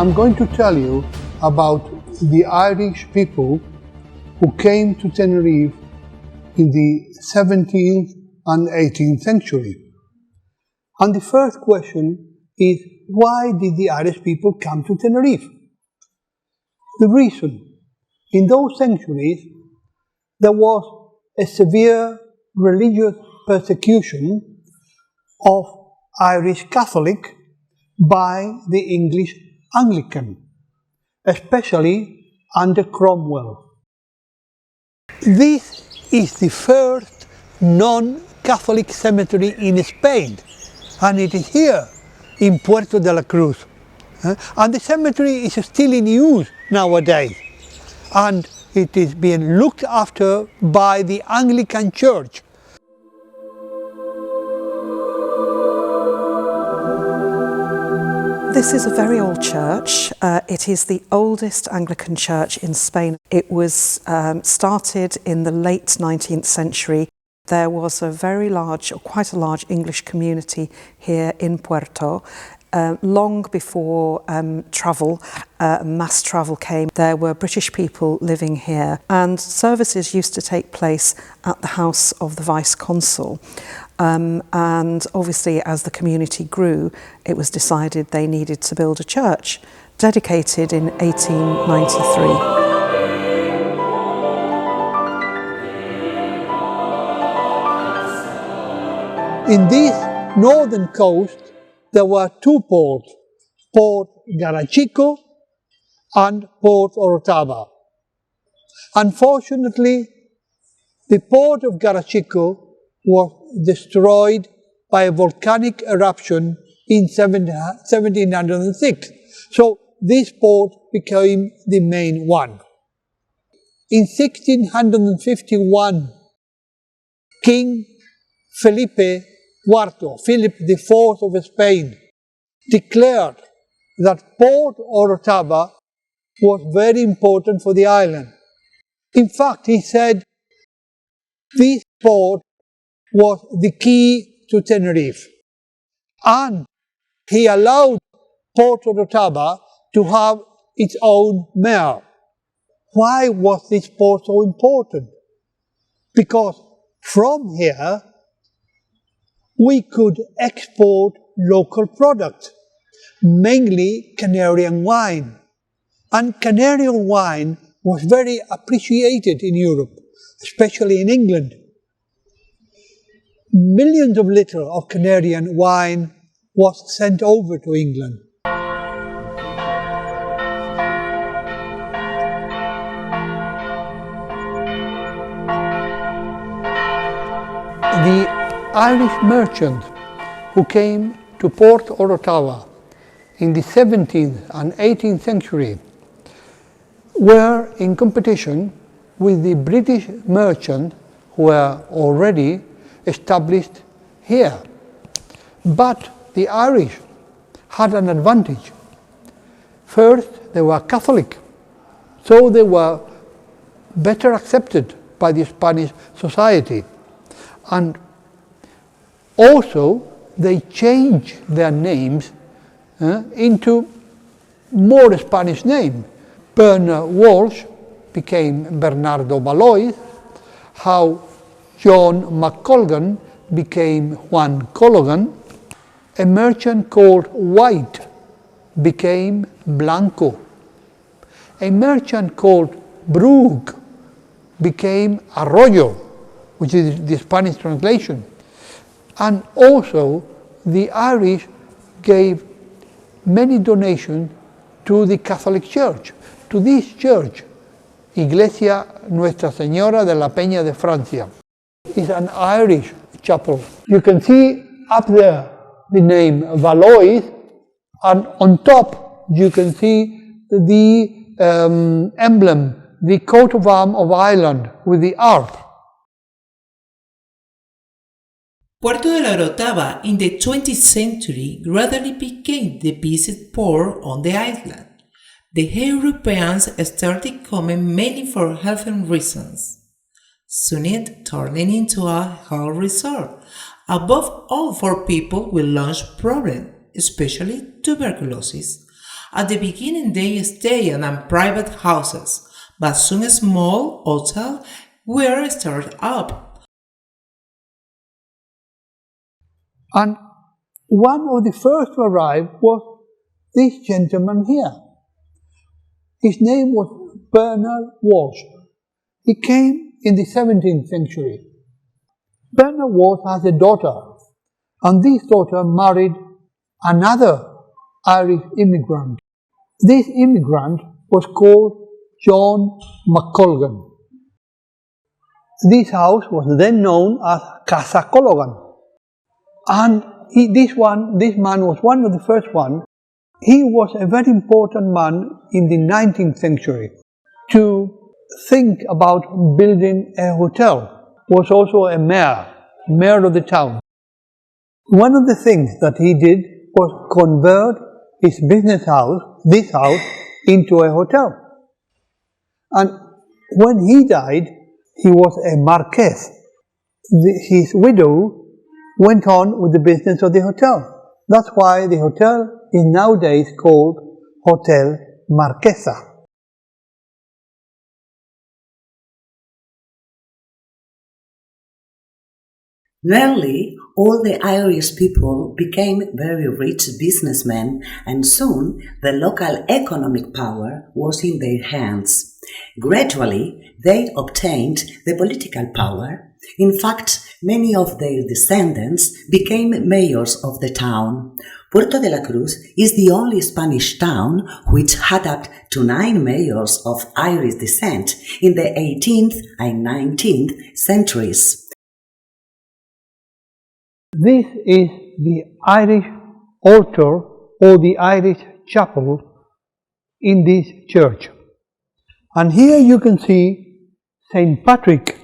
I'm going to tell you about the Irish people who came to Tenerife in the 17th and 18th century. And the first question is, why did the Irish people come to Tenerife? The reason, in those centuries, there was a severe religious persecution of Irish Catholic by the English Anglican, especially under Cromwell. This is the first non-Catholic cemetery in Spain, and it is here in Puerto de la Cruz. And the cemetery is still in use nowadays, and it is being looked after by the Anglican Church. This is a very old church. It is the oldest Anglican church in Spain. It was started in the late 19th century. There was a very large, or quite a large English community here in Puerto. Long before mass travel came, there were British people living here, and services used to take place at the house of the Vice-Consul. And obviously, as the community grew, it was decided they needed to build a church, dedicated in 1893. In this northern coast, there were two ports, Port Garachico and Port Orotava. Unfortunately, the port of Garachico was destroyed by a volcanic eruption in 1706. So this port became the main one. In 1651, King Philip IV of Spain, declared that Port Orotava was very important for the island. In fact, he said this port was the key to Tenerife, and he allowed Port Orotava to have its own mayor. Why was this port so important? Because from here we could export local products, mainly Canarian wine. And Canarian wine was very appreciated in Europe, especially in England. Millions of liters of Canarian wine was sent over to England. The Irish merchants who came to Port Orotava in the 17th and 18th century were in competition with the British merchants who were already established here. But the Irish had an advantage. First, they were Catholic, so they were better accepted by the Spanish society. And also, they changed their names into more Spanish names. Bernard Walsh became Bernardo Valois, how John McColgan became Juan Collogan, a merchant called White became Blanco, a merchant called Brug became Arroyo, which is the Spanish translation. And also the Irish gave many donations to the Catholic Church, to this church, Iglesia Nuestra Señora de la Peña de Francia. It's an Irish chapel. You can see up there the name Valois, and on top you can see the emblem, the coat of arms of Ireland with the harp. Puerto de la Orotava in the 20th century gradually became the busiest port on the island. The Europeans started coming mainly for health reasons, soon it turning into a health resort, above all for people with lungs problems, especially tuberculosis, At the beginning they stayed in private houses, but soon small hotels were started up. And one of the first to arrive was this gentleman here. His name was Bernard Walsh. He came in the 17th century. Bernard Walsh has a daughter, and this daughter married another Irish immigrant. This immigrant was called John McColgan. This house was then known as Casa Colgan. And this man was one of the first ones. He was a very important man in the 19th century to think about building a hotel. Was also a mayor of the town. One of the things that he did was convert his business house, this house, into a hotel. And when he died, he was a marquess. His widow went on with the business of the hotel. That's why the hotel is nowadays called Hotel Marquesa. Nearly all the Irish people became very rich businessmen, and soon the local economic power was in their hands. Gradually, they obtained the political power. In fact, many of their descendants became mayors of the town. Puerto de la Cruz is the only Spanish town which had up to 9 mayors of Irish descent in the 18th and 19th centuries. This is the Irish altar or the Irish chapel in this church. And here you can see St. Patrick,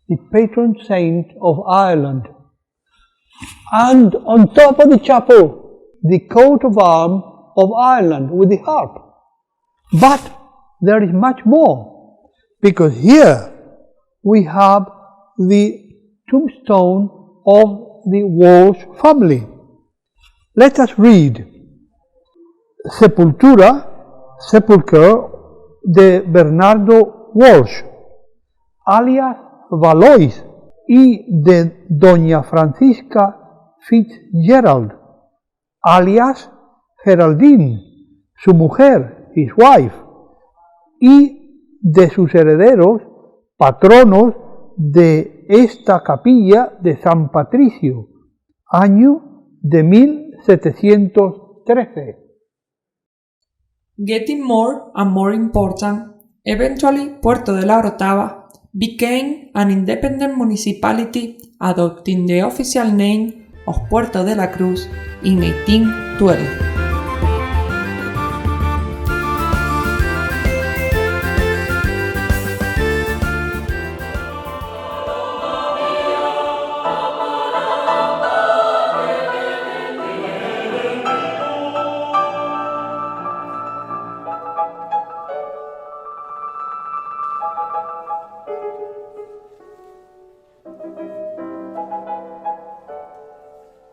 the patron saint of Ireland. And on top of the chapel, the coat of arms of Ireland with the harp. But there is much more, because here we have the tombstone of the Walsh family. Let us read. Sepulchre de Bernardo Walsh, alias Valois, y de Doña Francisca Fitzgerald, alias Geraldine, su mujer, his wife, y de sus herederos, patronos de esta capilla de San Patricio, año de 1713. Getting more and more important, eventually Puerto de la Orotava became an independent municipality, adopting the official name of Puerto de la Cruz in 1812.